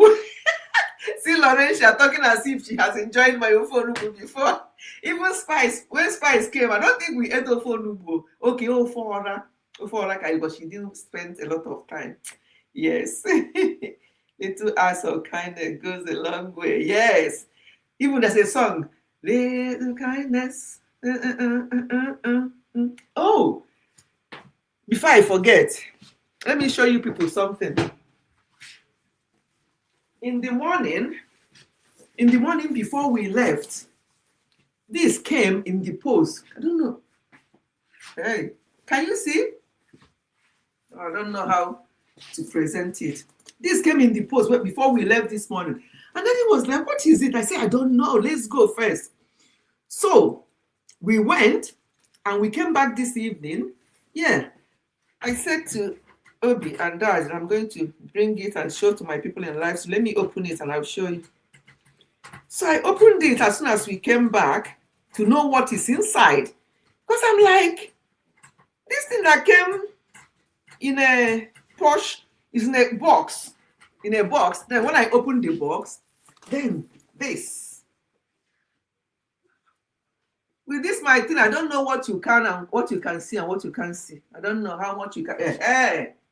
See Laurentia talking as if she has enjoyed my ofonubu before. Even Spice, when Spice came, I don't think we ate ofonubu. Okay, ofora, but she didn't spend a lot of time. Yes. Little acts of kindness goes a long way. Yes. Even there's a song, little kindness. Oh, before I forget, let me show you people something. In the morning before we left, this came in the post. I don't know. Hey, can you see? I don't know how to present it. This came in the post before we left this morning. And then it was like, what is it? I said, I don't know. Let's go first. So we went and we came back this evening. Yeah. I said to Obi and Dad, I'm going to bring it and show to my people in life. So let me open it and I'll show you. So I opened it as soon as we came back to know what is inside. Because I'm like, this thing that came in a posh is in a box. Then when I opened the box, then this. With this my thing, I don't know what you can and what you can see and what you can't see. I don't know how much you can.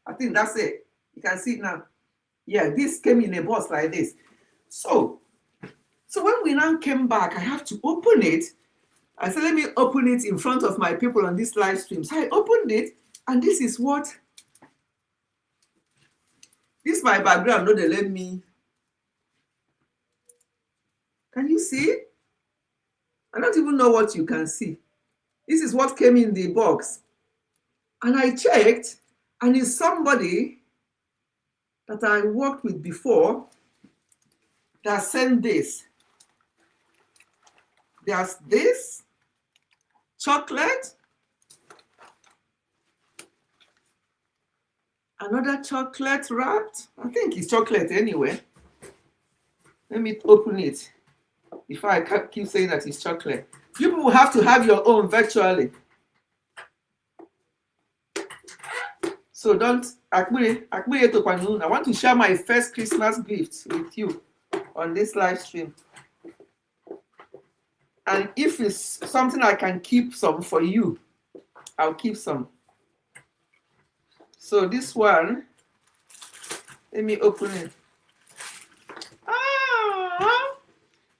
I think that's it. You can see it now. Yeah, this came in a box like this. So when we now came back, I have to open it. I said, let me open it in front of my people on this live stream. So I opened it, and this is what. This is my background. No, they let me. Can you see? I don't even know what you can see. This is what came in the box. And I checked, and it's somebody that I worked with before that sent this. There's this chocolate, another chocolate wrapped. I think it's chocolate anyway. Let me open it before I keep saying that it's chocolate. You people have to have your own virtually. So don't, I want to share my first Christmas gift with you on this live stream. And if it's something I can keep some for you, I'll keep some. So this one, let me open it.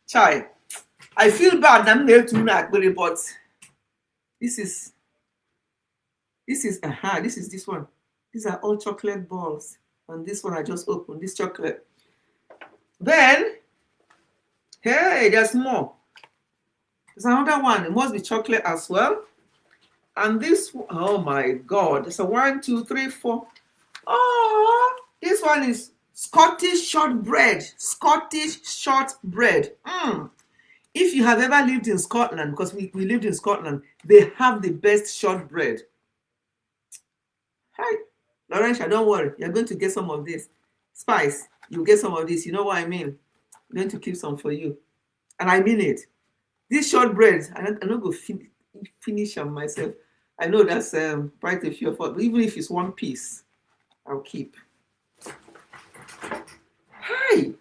Chai, I feel bad. I'm there to but this is this one. These are all chocolate balls. And this one I just opened, this chocolate. Then, hey, there's more. There's another one. It must be chocolate as well. And this, oh my God. There's a 1, 2, 3, 4. Oh, this one is Scottish shortbread. Scottish shortbread. If you have ever lived in Scotland, because we lived in Scotland, they have the best shortbread. Hi, Laurentia, don't worry. You're going to get some of this. Spice, you get some of this. You know what I mean? I'm going to keep some for you. And I mean it. This shortbread, I'm not going to finish them myself. I know that's quite a few of us, but even if it's one piece, I'll keep. Hi!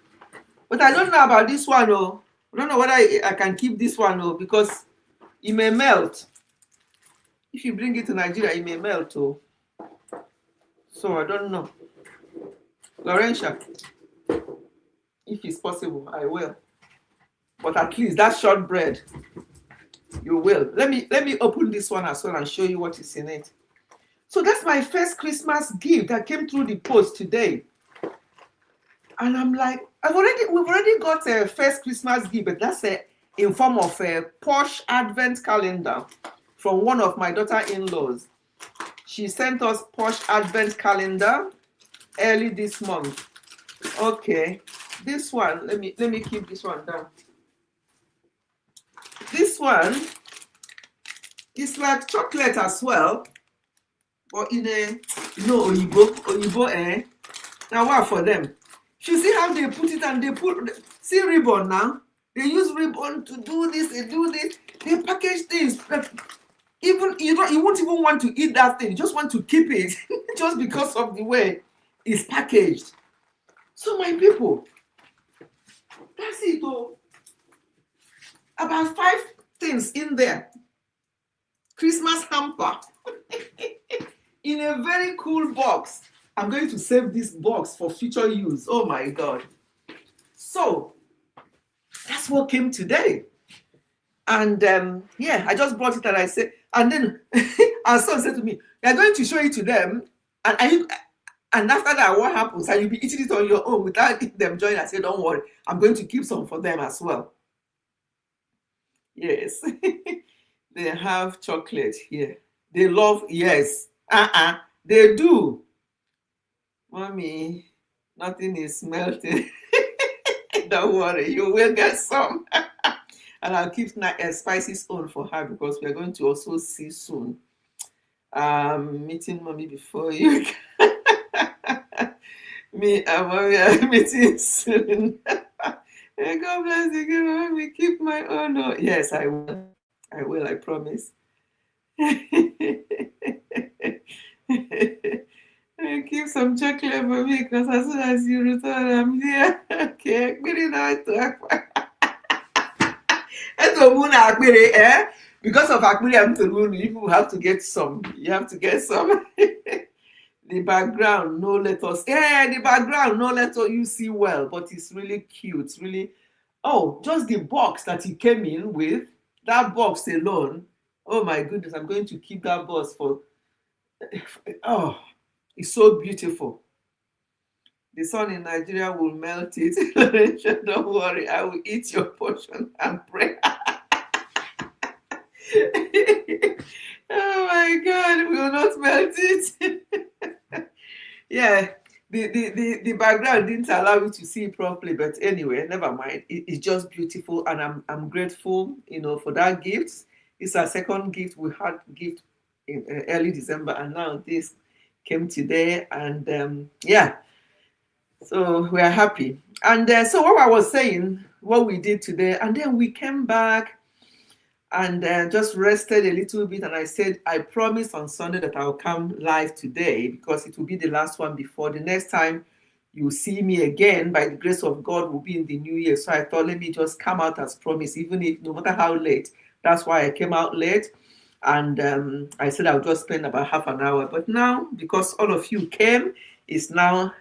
But I don't know about this one, oh. I don't know whether I can keep this one, oh, because it may melt. If you bring it to Nigeria, it may melt too. So I don't know. Laurentia, if it's possible, I will. But at least that shortbread, you will. Let me open this one as well and show you what is in it. So that's my first Christmas gift that came through the post today. And I'm like, we've already got a first Christmas gift, but that's in form of a posh advent calendar from one of my daughter-in-laws. She sent us posh advent calendar early this month. Okay, this one, let me keep this one down. This one is like chocolate as well, but in a Oyibo. Now what for them? You see how they put it, and they see ribbon now. They use ribbon to do this, they do this. They package things. Even you won't even want to eat that thing. You just want to keep it just because of the way it's packaged. So my people, that's it though. About 5 things in there. Christmas hamper in a very cool box. I'm going to save this box for future use. Oh my God. So that's what came today. And yeah, I just brought it and I said, and then our son said to me, "You're going to show it to them, and after that, what happens? And you'll be eating it on your own without them joining." I said, "Don't worry, I'm going to keep some for them as well." Yes, they have chocolate here. They love, yes, they do. Mommy, nothing is melting. Don't worry, you will get some. And I'll keep Spicy's own for her because we are going to also see soon. Meeting Mommy before you. Me and Mommy are meeting soon. God bless you, Mommy. Keep my own. Oh, yes, I will. I will, I promise. Keep some chocolate for me because as soon as you return, I'm here. Okay, good night. Because of Akbiri, you have to get some. You have to get some. The background, no let us. Yeah, the background, no let you see well, but it's really cute. It's really. Oh, just the box that he came in with. That box alone. Oh my goodness, I'm going to keep that box for. Oh, it's so beautiful. The sun in Nigeria will melt it. Don't worry, I will eat your portion and pray. Oh my God, we will not melt it. Yeah, the background didn't allow you to see it properly, but anyway, never mind. It's just beautiful, and I'm grateful, for that gift. It's our second gift. We had gift in early December, and now this came today, and yeah. So we are happy. And so what I was saying, what we did today, and then we came back and just rested a little bit. And I said, I promised on Sunday that I'll come live today because it will be the last one before the next time you see me again. By the grace of God, will be in the new year. So I thought, let me just come out as promised, even if no matter how late. That's why I came out late. And I said I'll just spend about half an hour. But now, because all of you came, it's now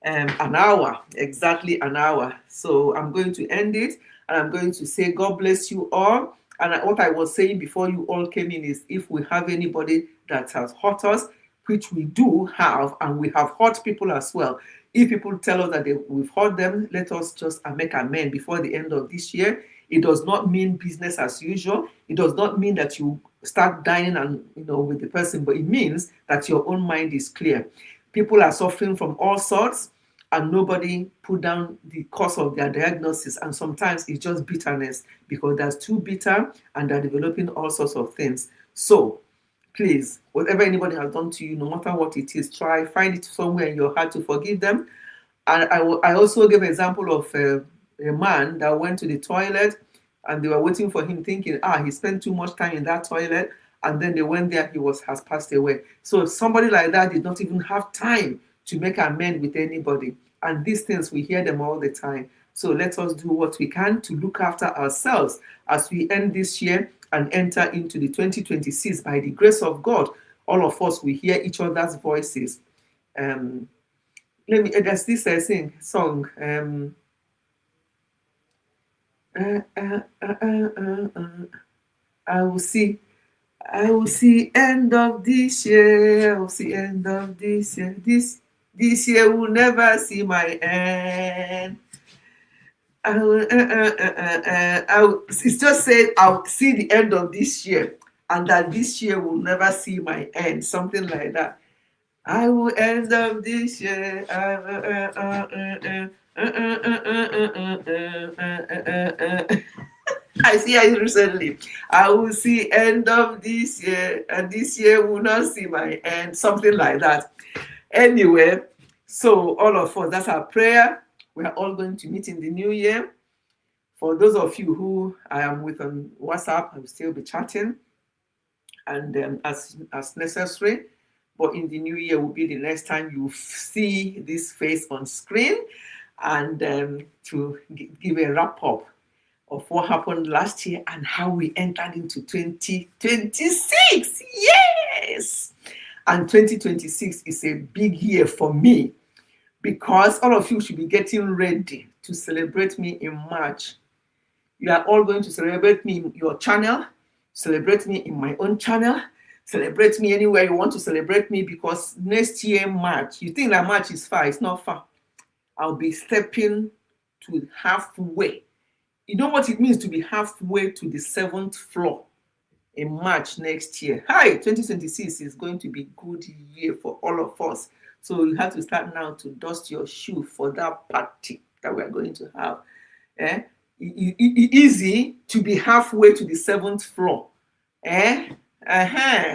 an hour, exactly an hour. So I'm going to end it, and I'm going to say God bless you all. And what I was saying before you all came in is, if we have anybody that has hurt us, which we do have, and we have hurt people as well. If people tell us that we've hurt them, let us just make amends before the end of this year. It does not mean business as usual. It does not mean that you start dining and with the person, but it means that your own mind is clear. People are suffering from all sorts, and nobody put down the cause of their diagnosis. And sometimes it's just bitterness because they're too bitter and they're developing all sorts of things. So please, whatever anybody has done to you, no matter what it is, find it somewhere in your heart to forgive them. And I also gave an example of a man that went to the toilet and they were waiting for him, thinking, he spent too much time in that toilet. And then they went there, has passed away. So if somebody like that did not even have time to make amends with anybody. And these things, we hear them all the time. So let us do what we can to look after ourselves as we end this year and enter into the 2026 by the grace of God. All of us will hear each other's voices. There's this song. I will see end of this year. I will see end of this year. This year will never see my end. It's just said I'll see the end of this year, and that this year will never see my end. Something like that. I will end up this year. I see it recently. I will see end of this year, and this year will not see my end. Something like that. Anyway, so all of us, that's our prayer. We are all going to meet in the new year. For those of you who I am with on WhatsApp, I will still be chatting, and as necessary. But in the new year will be the next time you see this face on screen, and to give a wrap up of what happened last year and how we entered into 2026. Yes! And 2026 is a big year for me, because all of you should be getting ready to celebrate me in March. You are all going to celebrate me in your channel, celebrate me in my own channel, celebrate me anywhere you want to celebrate me, because next year, March, you think that March is far, it's not far. I'll be stepping to halfway. You know what it means to be halfway to the 7th floor in March next year. Hi, 2026 is going to be a good year for all of us. So you have to start now to dust your shoe for that party that we're going to have. Easy to be halfway to the 7th floor.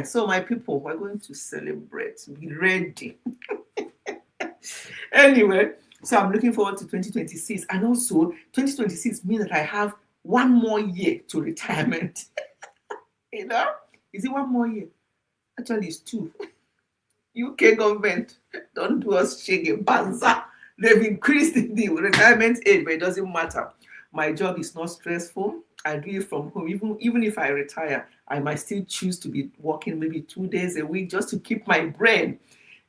So my people, we're going to celebrate. Be ready. Anyway, so I'm looking forward to 2026. And also, 2026 means that I have one more year to retirement. You know? Is it one more year? Actually, it's 2. UK government, don't do us shege banza. They've increased the retirement age, but it doesn't matter. My job is not stressful. I do it from home. Even if I retire, I might still choose to be working maybe 2 days a week just to keep my brain.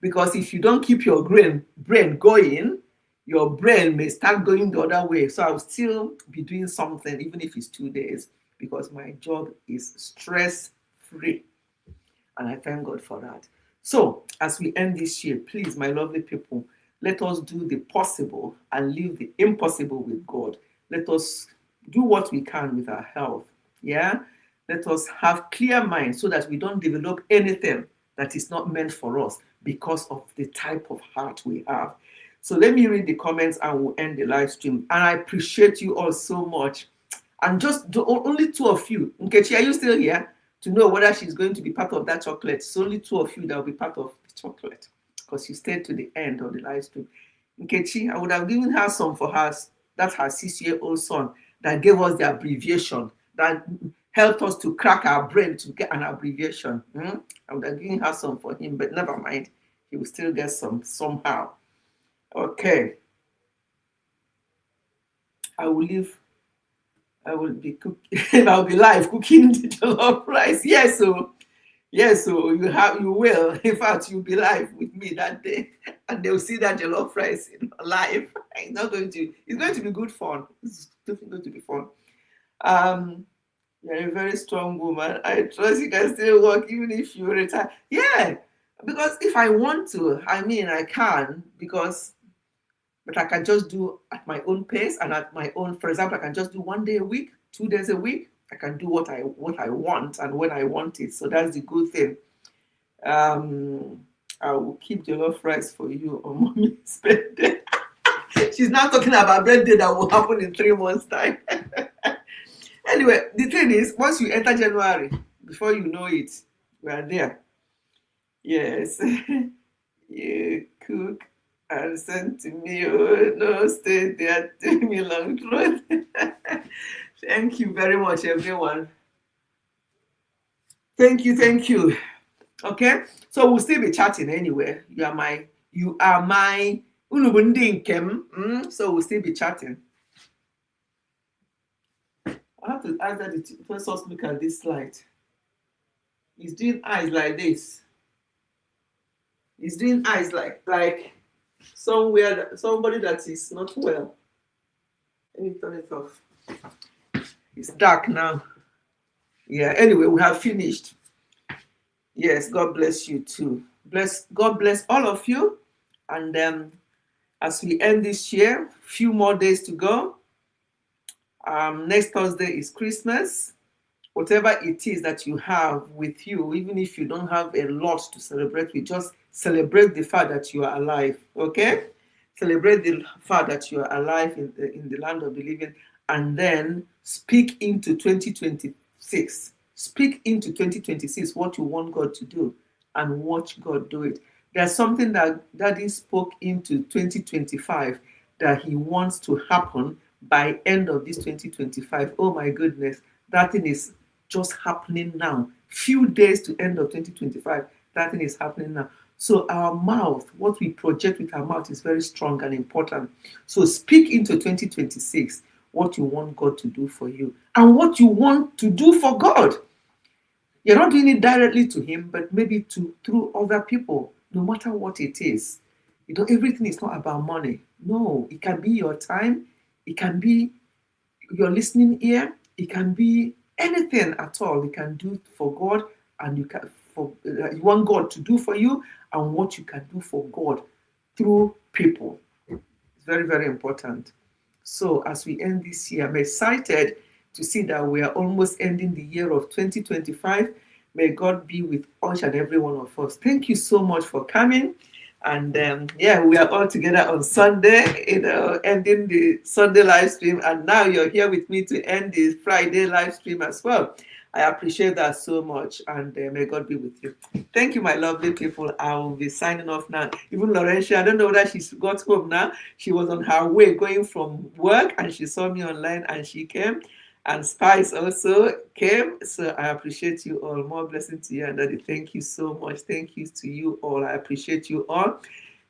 Because if you don't keep your brain going, your brain may start going the other way. So I'll still be doing something, even if it's 2 days, because my job is stress-free. And I thank God for that. So as we end this year, please, my lovely people, let us do the possible and leave the impossible with God. Let us do what we can with our health. Yeah? Let us have clear minds so that we don't develop anything that is not meant for us because of the type of heart we have. So let me read the comments and we'll end the live stream. And I appreciate you all so much. And just only 2 of you. Nkechi, are you still here? To know whether she's going to be part of that chocolate. It's only 2 of you that will be part of the chocolate, because you stayed to the end of the live stream. Nkechi, I would have given her some for her. That's her 6-year-old son that gave us the abbreviation, that helped us to crack our brain to get an abbreviation. I would have given her some for him, but never mind. He will still get some somehow. Okay. I will be cooking. I'll be live cooking the jollof rice. Yes, so you will. In fact, you'll be live with me that day, and they'll see that jollof rice live. It's going to be good fun. It's definitely going to be fun. You're a very strong woman. I trust you can still work even if you retire. Yeah, because if I want to, I can, but I can just do at my own pace and at my own. For example, I can just do 1 day a week, 2 days a week. I can do what I want and when I want it. So that's the good thing. I will keep jollof rice for you on Mommy's birthday. She's now talking about birthday that will happen in 3 months' time. Anyway, the thing is, once you enter January, before you know it, we are there. Yes. You cook and send to me. Oh, no, stay there. Take me long road. Thank you very much, everyone. Thank you. Okay, so we'll still be chatting anyway. You are my so we'll still be chatting. I have to ask that the professors look at this slide. He's doing eyes like this. He's doing eyes like somewhere somebody that is not well. Let me turn it off. It's dark now. Yeah, anyway, we have finished. Yes, God bless you too. God bless all of you. And as we end this year, few more days to go. Next Thursday is Christmas. Whatever it is that you have with you, even if you don't have a lot to celebrate with, just celebrate the fact that you are alive. Okay? Celebrate the fact that you are alive in the land of the living, and then speak into 2026. Speak into 2026 what you want God to do and watch God do it. There's something that Daddy spoke into 2025 that he wants to happen by end of this 2025. Oh my goodness, that thing is just happening now. Few days to end of 2025, that thing is happening now. So our mouth, what we project with our mouth is very strong and important. So speak into 2026 what you want God to do for you and what you want to do for God. You're not doing it directly to him, but maybe through other people, no matter what it is. You know, everything is not about money. No, it can be your time, it can be your listening ear, it can be anything at all. You can do for God, and you want God to do for you, and what you can do for God through people. It's very, very important. So as we end this year, I'm excited to see that we are almost ending the year of 2025. May God be with each and every one of us. Thank you so much for coming. And we are all together on Sunday, ending the Sunday live stream. And now you're here with me to end the Friday live stream as well. I appreciate that so much, and may God be with you. Thank you, my lovely people. I will be signing off now. Even Laurentia, I don't know whether she's got home now. She was on her way going from work, and she saw me online, and she came. And Spice also came. So I appreciate you all. More blessing to you, and Daddy. Thank you so much. Thank you to you all. I appreciate you all.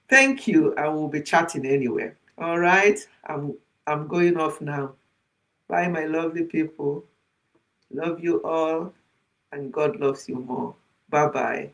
Thank you. I will be chatting anyway. All right. I'm going off now. Bye, my lovely people. Love you all, and God loves you more. Bye-bye.